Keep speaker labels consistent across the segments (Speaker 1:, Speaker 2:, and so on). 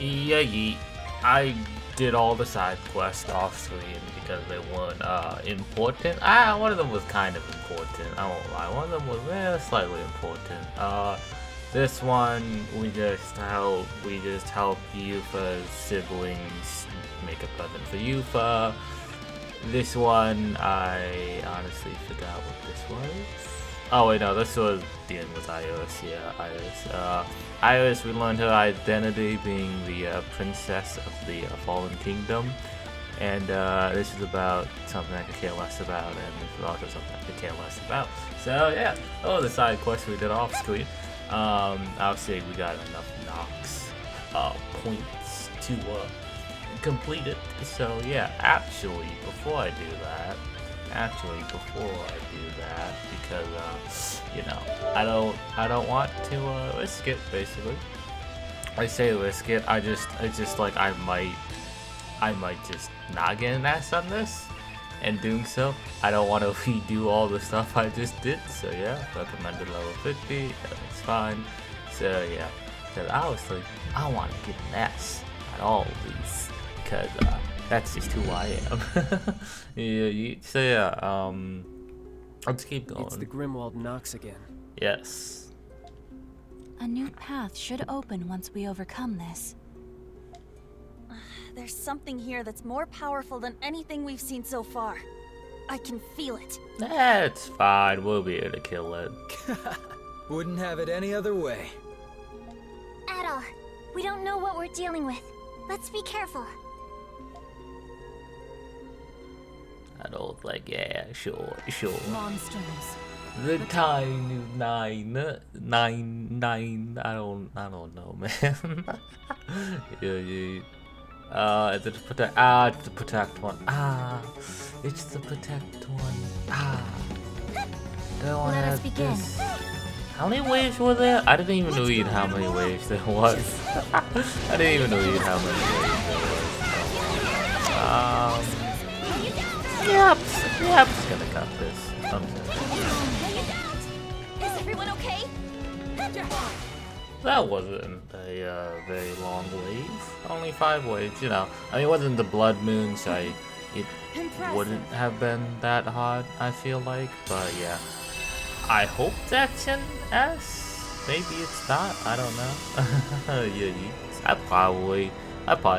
Speaker 1: Yeah, I did all the side quests off screen because they weren't important. One of them was kind of important. I won't lie. One of them was slightly important. This one we just help Yufa's siblings make a present for Yufa. This one I honestly forgot what this was. Oh wait, no, this was dealing with Iris. Yeah, Iris. Iris, we learned her identity being the princess of the Fallen Kingdom, and this is about something I could care less about, and this is also something I could care less about. So yeah, those are the side quests we did off screen. Obviously we got enough Nox points to complete it. So yeah, actually, before I do that, because you know, I don't want to risk it. Basically, I say risk it. It's just like I might just not get an S on this, and doing so, I don't want to redo all the stuff I just did. So yeah, recommended level 50. That's fine. So yeah, because obviously I want to get an S at all of these, because that's just who I am. So yeah, let's keep going.
Speaker 2: It's the Grimwald Nox again.
Speaker 1: Yes.
Speaker 3: A new path should open once we overcome this.
Speaker 4: There's something here that's more powerful than anything we've seen so far. I can feel it.
Speaker 1: That's fine. We'll be able to kill it.
Speaker 5: Wouldn't have it any other way.
Speaker 6: At all. We don't know what we're dealing with. Let's be careful.
Speaker 1: I don't like, yeah, sure.
Speaker 3: Monstrums.
Speaker 1: The time is nine. I don't know, man. Is it the protect? It's the protect one. It's the protect one. Don't
Speaker 6: Let us
Speaker 1: have
Speaker 6: begin.
Speaker 1: this. How many waves were there? I didn't even read how many waves there was. I didn't even read how many waves there was. Yep, just gonna cut this.
Speaker 4: Is everyone okay?
Speaker 1: That wasn't a very long wave. Only 5 waves, you know. I mean, it wasn't the Blood Moon, so it wouldn't have been that hard, I feel like. But yeah, I hope that's an S. Maybe it's not. I don't know. Yeah, I probably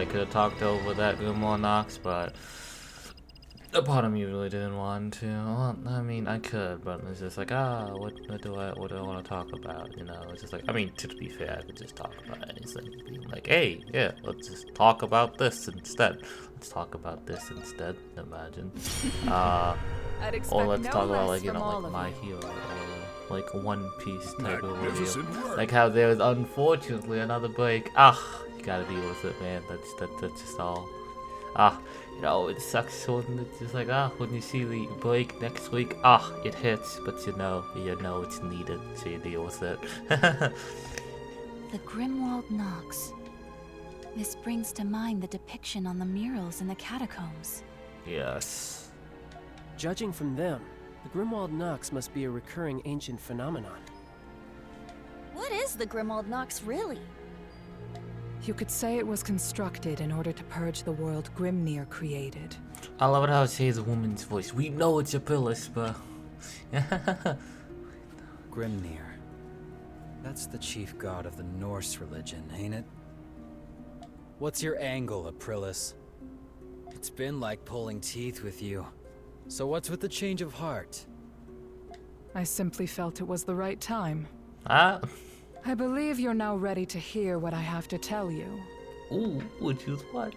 Speaker 1: could have talked over that Grimwald Nox, but a part of me really didn't want to. Well, I mean, I could, but it's just like, what do I want to talk about? You know, it's just like, I mean, to be fair, I could just talk about anything. Being like, hey, yeah, let's just talk about this instead. Imagine. Or let's talk about, like, you know, like My Hero, or like One Piece type of video. Like how there's unfortunately another break. You gotta deal with it, man. That's just all. You know, it sucks when it's just like, when you see the break next week, it hits, but you know it's needed, so you deal with it.
Speaker 3: The Grimwald Nox. This brings to mind the depiction on the murals in the catacombs.
Speaker 1: Yes.
Speaker 2: Judging from them, the Grimwald Nox must be a recurring ancient phenomenon.
Speaker 4: What is the Grimwald Nox really?
Speaker 7: You could say it was constructed in order to purge the world Grimnir created.
Speaker 1: I love it how it says a woman's voice. We know it's Aprillis, but...
Speaker 5: Grimnir. That's the chief god of the Norse religion, ain't it? What's your angle, Aprillis? It's been like pulling teeth with you. So what's with the change of heart?
Speaker 7: I simply felt it was the right time.
Speaker 1: I
Speaker 7: believe you're now ready to hear what I have to tell you.
Speaker 1: Ooh, which is what?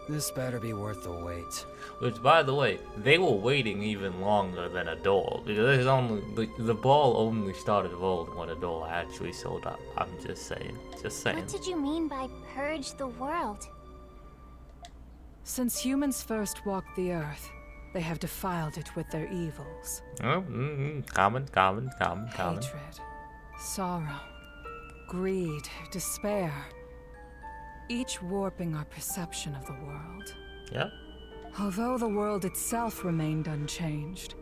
Speaker 5: This better be worth the wait.
Speaker 1: Which, by the way, they were waiting even longer than Adol, because the ball only started rolling when Adol actually showed up. I'm just saying.
Speaker 6: What did you mean by purge the world?
Speaker 7: Since humans first walked the earth, they have defiled it with their evils.
Speaker 1: Common.
Speaker 7: Hatred, sorrow, greed, despair. Each warping our perception of the world.
Speaker 1: Yep.
Speaker 7: Although the world itself remained unchanged,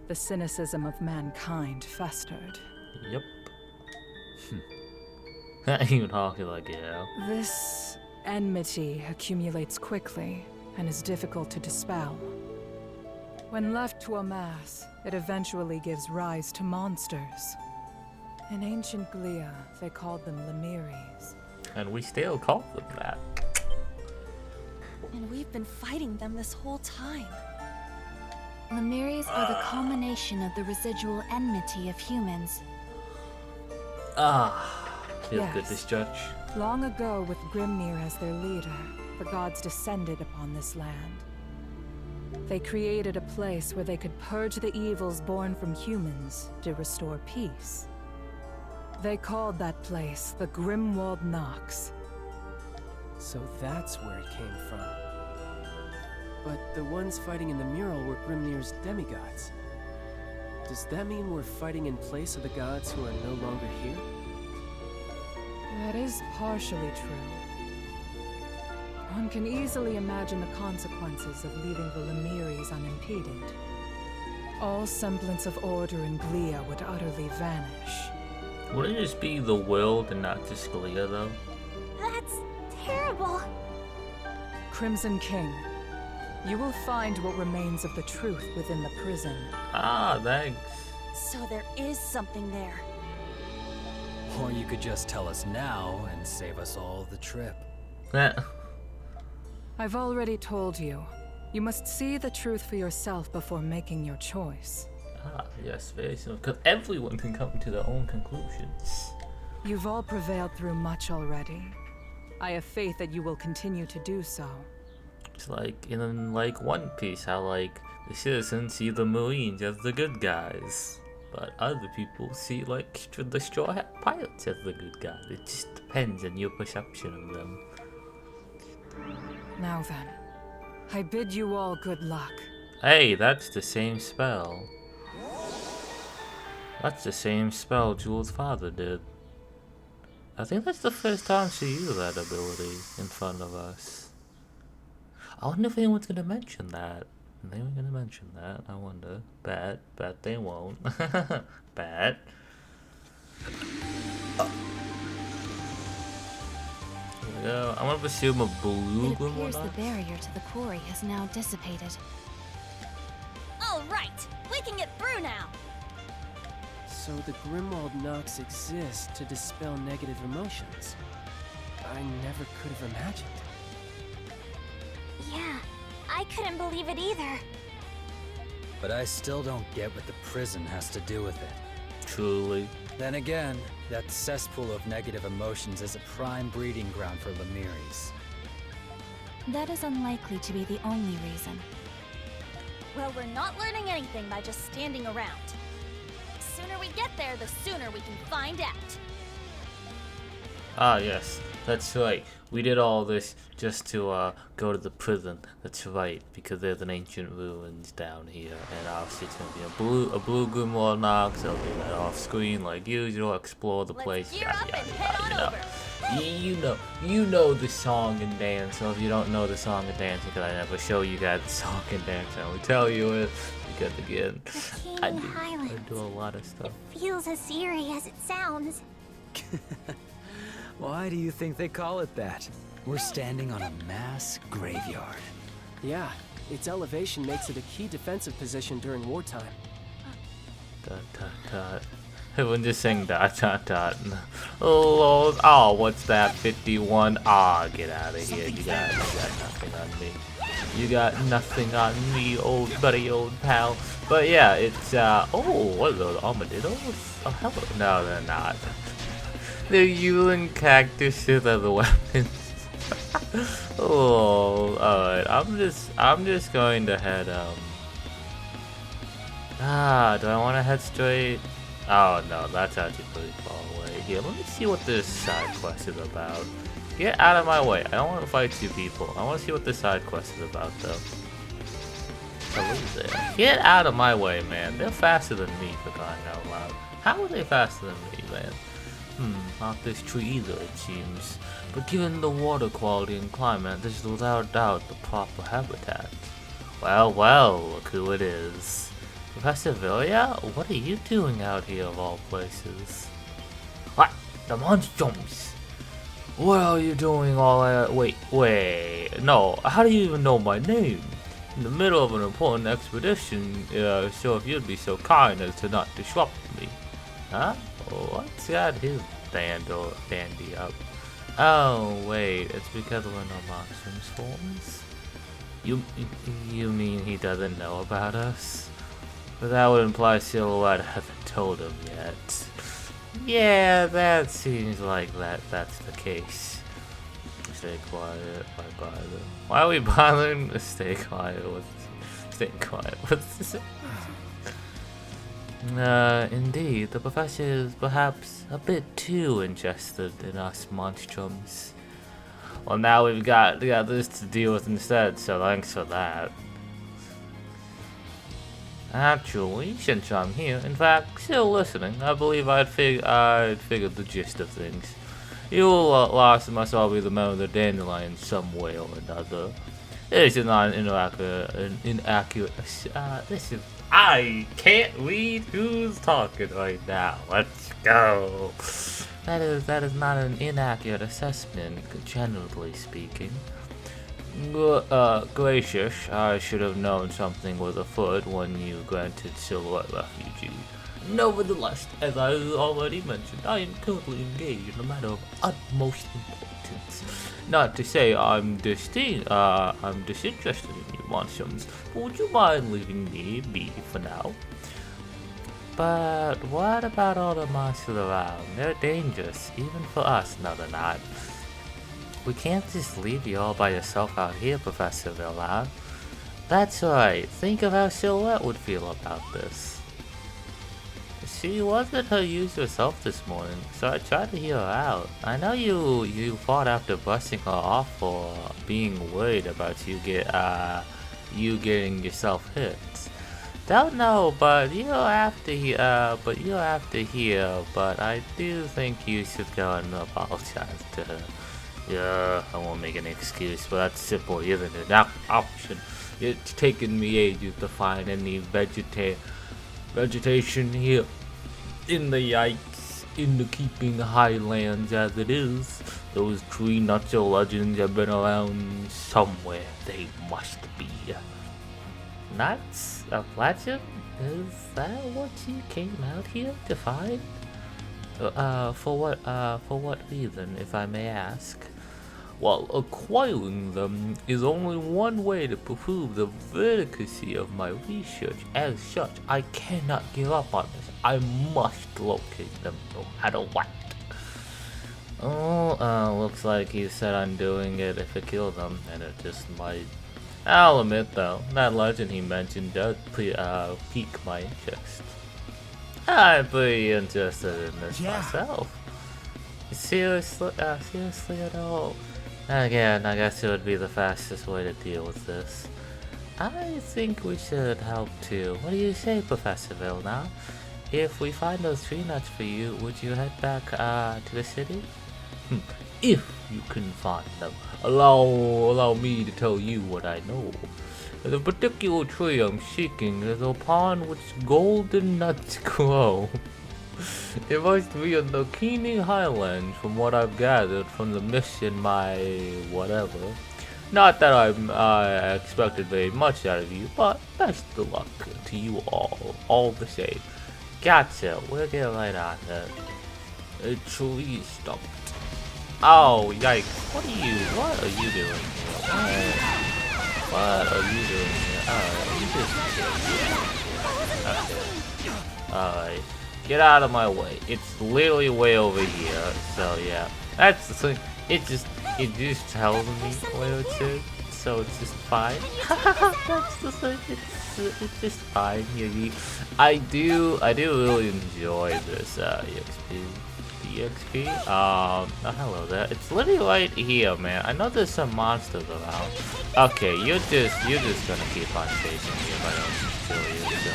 Speaker 7: the cynicism of mankind festered.
Speaker 1: Yep. You talking like, yeah.
Speaker 7: This enmity accumulates quickly and is difficult to dispel. When left to amass, it eventually gives rise to monsters. In ancient Glia, they called them Lemiries.
Speaker 1: And we still call them that.
Speaker 4: And we've been fighting them this whole time.
Speaker 3: Lemiries are the culmination of the residual enmity of humans.
Speaker 1: Feels good to stretch.
Speaker 7: Long ago, with Grimnir as their leader, the gods descended upon this land. They created a place where they could purge the evils born from humans to restore peace. They called that place the Grimwald Nox.
Speaker 2: So that's where it came from. But the ones fighting in the mural were Grimnir's demigods. Does that mean we're fighting in place of the gods who are no longer here?
Speaker 7: That is partially true. One can easily imagine the consequences of leaving the Lemiries unimpeded. All semblance of order in Glia would utterly vanish.
Speaker 1: Wouldn't it just be the world and not just Glia, though?
Speaker 6: That's terrible.
Speaker 7: Crimson King, you will find what remains of the truth within the prison.
Speaker 1: Ah, thanks.
Speaker 4: So there is something there.
Speaker 5: Or you could just tell us now and save us all the trip.
Speaker 7: I've already told you. You must see the truth for yourself before making your choice.
Speaker 1: Ah, yes, very soon. Because everyone can come to their own conclusions.
Speaker 7: You've all prevailed through much already. I have faith that you will continue to do so.
Speaker 1: It's like in One Piece, how the citizens see the Marines as the good guys, but other people see the Straw Hat Pirates as the good guys. It just depends on your perception of them.
Speaker 7: Now then, I bid you all good luck.
Speaker 1: Hey, that's the same spell. That's the same spell Jewel's father did. I think that's the first time she used that ability in front of us. I wonder if anyone's gonna mention that. Are they gonna mention that? I wonder. Bet they won't. Bet. Here we go. I'm gonna assume a blue
Speaker 3: It appears
Speaker 1: one.
Speaker 3: the barrier to the quarry has now dissipated.
Speaker 4: All right, we can get through now.
Speaker 2: So the Grimwald Nox exists to dispel negative emotions. I never could have imagined.
Speaker 6: Yeah, I couldn't believe it either.
Speaker 5: But I still don't get what the prison has to do with it.
Speaker 1: Truly.
Speaker 5: Then again, that cesspool of negative emotions is a prime breeding ground for Lemiries.
Speaker 3: That is unlikely to be the only reason.
Speaker 4: Well, we're not learning anything by just standing around. The sooner we get there, the sooner we can find out.
Speaker 1: Ah, yes. That's right. We did all this just to go to the prison. That's right, because there's an ancient ruins down here, and obviously it's gonna be a blue Grimwald Nox. I'll do that off screen like usual. Explore the place.
Speaker 4: Gear up and head on over.
Speaker 1: You know the song and dance. So if you don't know the song and dance, because I never show you guys the song and dance, I only tell you it. Because again, I do a lot of stuff.
Speaker 6: It feels as eerie as it sounds.
Speaker 5: Why do you think they call it that? We're standing on a mass graveyard.
Speaker 2: Yeah, its elevation makes it a key defensive position during wartime.
Speaker 1: Dot dot dot. Everyone just saying dot dot dot. Oh, what's that? 51. Ah, get out of here. You got nothing on me. You got nothing on me, old buddy, old pal. But yeah, it's oh, what are those armadillos? Oh, hello. No, they're not. They're using cactuses as weapons. Oh, alright. I'm just going to head do I want to head straight? Oh no, that's actually pretty far away. Here, let me see what this side quest is about. Get out of my way. I don't want to fight you people. I want to see what this side quest is about, though. There. Get out of my way, man. They're faster than me, for crying out loud. How are they faster than me, man? Not this tree either, it seems. But given the water quality and climate, this is without doubt the proper habitat. Well, look who it is. Professor Villia? What are you doing out here of all places? What? The Monstrums! What are you doing all that? Wait, no, how do you even know my name? In the middle of an important expedition, so if you'd be so kind as to not disrupt me. Huh? What's got his dandy up? Oh, wait, it's because we're no Monstrum's forms? You mean he doesn't know about us? But that would imply Silhouette hasn't told him yet. Yeah, that seems like that's the case. Stay quiet, why bother? Why are we bothering to stay quiet? Stay quiet. What's this? Indeed, the professor is perhaps a bit too interested in us monstrums. Well, now we've got this to deal with instead, so thanks for that. Actually, since I'm here, in fact, still listening, I believe I'd figured the gist of things. You, Lars, must all be the member of the Dandelion some way or another. This is not an inaccurate. I can't read who's talking right now. Let's go. That is not an inaccurate assessment, generally speaking. Gracious, I should have known something was afoot when you granted Silhouette refugee. Nevertheless, as I already mentioned, I am currently engaged in a matter of utmost importance. Not to say I'm disinterested in you monstrums, but would you mind leaving me be for now? But what about all the monsters around? They're dangerous, even for us, now they're not. We can't just leave you all by yourself out here, Professor Villan. That's right, think of how Silhouette would feel about this. She wasn't her usual self this morning, so I tried to hear her out. I know you fought after busting her off for being worried about you getting yourself hit. Don't know, but you'll have to hear. But I do think you should go and apologize to her. Yeah, I won't make an excuse, but that's simple, isn't it? That option. It's taken me ages to find any vegetation here in the keeping highlands as it is. Those tree nutso legends have been around somewhere. They must be. Nuts? A legend? Is that what you came out here to find? For what reason, if I may ask? Well, acquiring them is only one way to prove the veracity of my research. As such, I cannot give up on this. I must locate them no matter what. Oh, looks like he said on doing it if it killed them, and it just might. I'll admit though, that legend he mentioned does pique my interest. I'm pretty interested in this myself. Seriously at all? Again, I guess it would be the fastest way to deal with this. I think we should help too. What do you say, Professor Vilna? If we find those tree nuts for you, would you head back to the city? If you can find them. Allow me to tell you what I know. The particular tree I'm seeking is upon which golden nuts grow. It must be in the Keening Highlands from what I've gathered from the mist in my whatever. Not that I expected very much out of you, but best of luck to you all the same. Gotcha, we'll get right on that. A tree stumped. Oh, yikes. What are you doing here? What are you doing here? You just... Okay. Alright. Get out of my way. It's literally way over here. So yeah. That's the thing. It just tells me where it's in. So it's just fine. That's the thing. It's just fine. I do really enjoy this EXP. Oh, hello there. It's literally right here, man. I know there's some monsters around. Okay, you're just gonna keep on chasing me if I don't kill you. So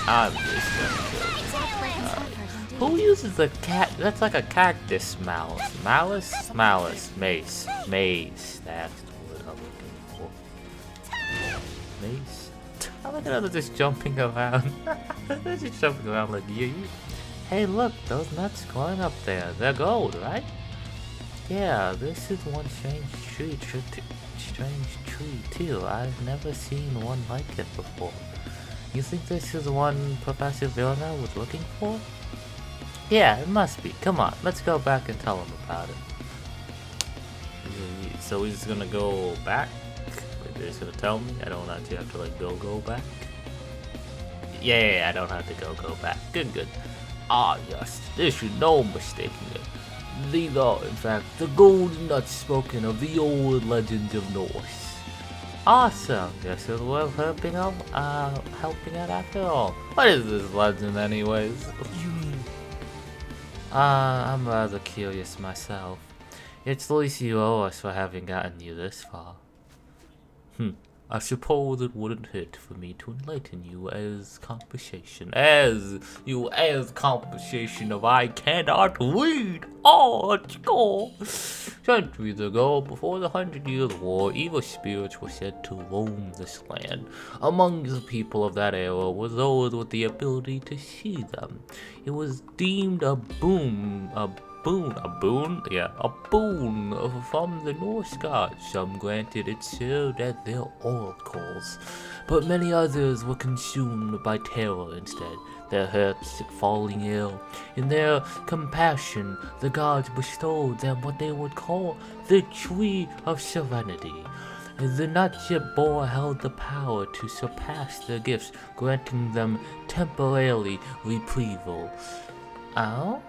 Speaker 1: I'm just gonna kill you. Who uses a cat? That's like a cactus malice. Mace. That's what I'm looking for. Mace. I look at others just jumping around. They're just jumping around like you. Hey look, those nuts growing up there, they're gold, right? yeah, this is one strange tree too. I've never seen one like it before. You think this is the one Professor Vilna was looking for? Yeah, it must be. Come on, let's go back and tell him about it. So he's gonna go back? Wait, they're just gonna tell me? I don't actually have to like go back? Yeah, I don't have to go back. Good. Ah, yes, there should no mistaking it. These are, in fact, the golden nuts spoken of the old legends of Norse. Awesome. Yes, it was helping out after all. What is this legend, anyways?
Speaker 2: You mean...
Speaker 1: I'm rather curious myself. It's the least you owe us for having gotten you this far. I suppose it wouldn't hurt for me to enlighten you as compensation. As compensation of I cannot read. Centuries ago, before the 100-Year War, evil spirits were said to roam this land. Among the people of that era were those with the ability to see them. It was deemed a boon from the Norse gods. Some granted it served as their oracles, but many others were consumed by terror instead, their hurts falling ill. In their compassion, the gods bestowed them what they would call the Tree of Serenity. The nuts it bore held the power to surpass their gifts, granting them temporarily retrieval. Oh?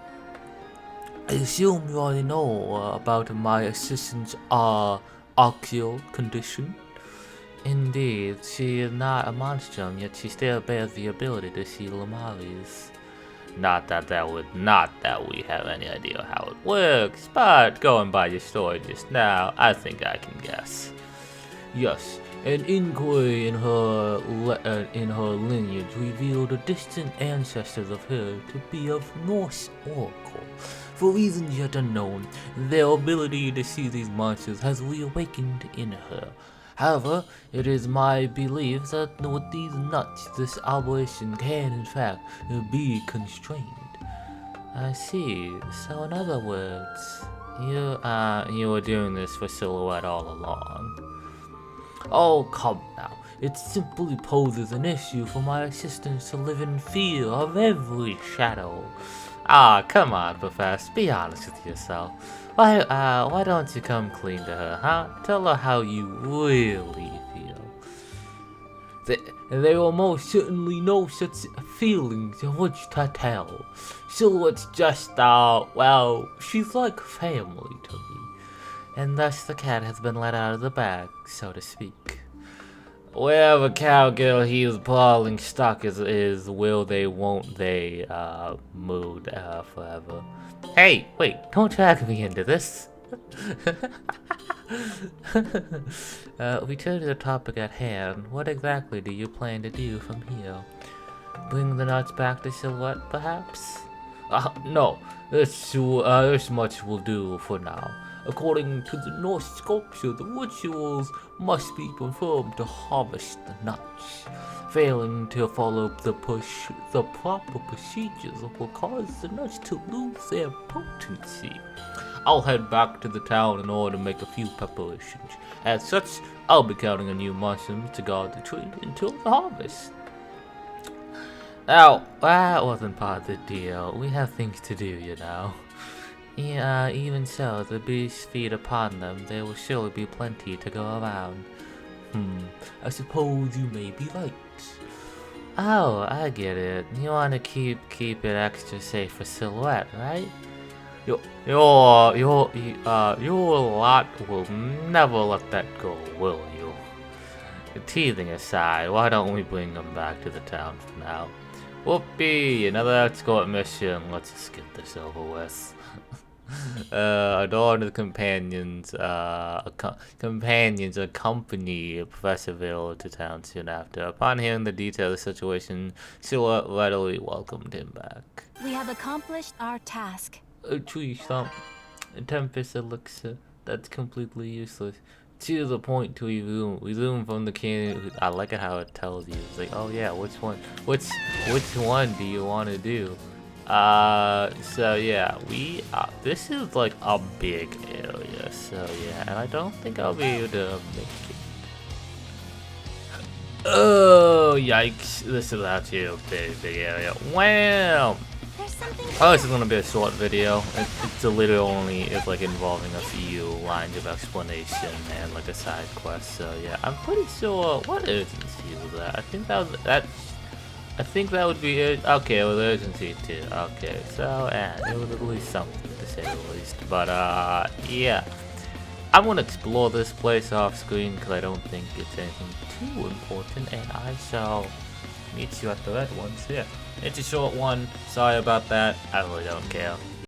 Speaker 1: I assume you already know about my assistant's ocular condition. Indeed, she is not a monstrum, yet she still bears the ability to see Lamaris. Not that we have any idea how it works, but going by your story just now, I think I can guess. Yes, an inquiry in her lineage revealed a distant ancestors of her to be of Norse oracle. For reasons yet unknown, their ability to see these monsters has reawakened in her. However, it is my belief that with these nuts, this operation can in fact be constrained. I see. So in other words, you were doing this for Silhouette all along. Oh, come now. It simply poses an issue for my assistants to live in fear of every shadow. Ah, come on, Professor. Be honest with yourself. Why don't you come clean to her, huh? Tell her how you really feel. There are most certainly no such feelings in which to tell. Silhouette's just, well, she's like family to me. And thus the cat has been let out of the bag, so to speak. Wherever cowgirl he's brawling stuck is will they won't they mood forever. Hey, wait, don't drag me into this. Return to the topic at hand. What exactly do you plan to do from here? Bring the nuts back to Silhouette, perhaps? No, this much will do for now. According to the Norse sculpture, the rituals must be performed to harvest the nuts. Failing to follow the proper procedures will cause the nuts to lose their potency. I'll head back to the town in order to make a few preparations. As such, I'll be counting on you monstrum to guard the tree until the harvest. Now, that wasn't part of the deal. We have things to do, you know. Yeah, even so, the beasts feed upon them. There will surely be plenty to go around. I suppose you may be right. Oh, I get it. You want to keep it extra safe for Silhouette, right? Your lot will never let that go, will you? Teasing aside, why don't we bring them back to the town for now? Whoopee! Another escort mission. Let's just get this over with. Adorned companions accompany Professor Ville to town soon after. Upon hearing the detail of the situation, Silhouette readily welcomed him back.
Speaker 3: We have accomplished our task.
Speaker 1: A tree stump, a Tempest elixir, that's completely useless. To the point to resume from the canyon. I like it how it tells you. It's like, oh yeah, which one do you want to do? So yeah, this is like a big area. So yeah, and I don't think I'll be able to make it. Oh yikes! This is actually a big area. Wham!
Speaker 4: There's something.
Speaker 1: Oh, this is gonna be a short video. It's literally only like involving a few lines of explanation and like a side quest. So yeah, I'm pretty sure. What urgency was that? I think that was that. I think that would be it. Okay, it was urgency too. Okay, so and it was at least something to say the least. But yeah, I'm gonna explore this place off screen because I don't think it's anything too important, and I shall meet you at the red ones here. It's a short one. Sorry about that. I really don't care.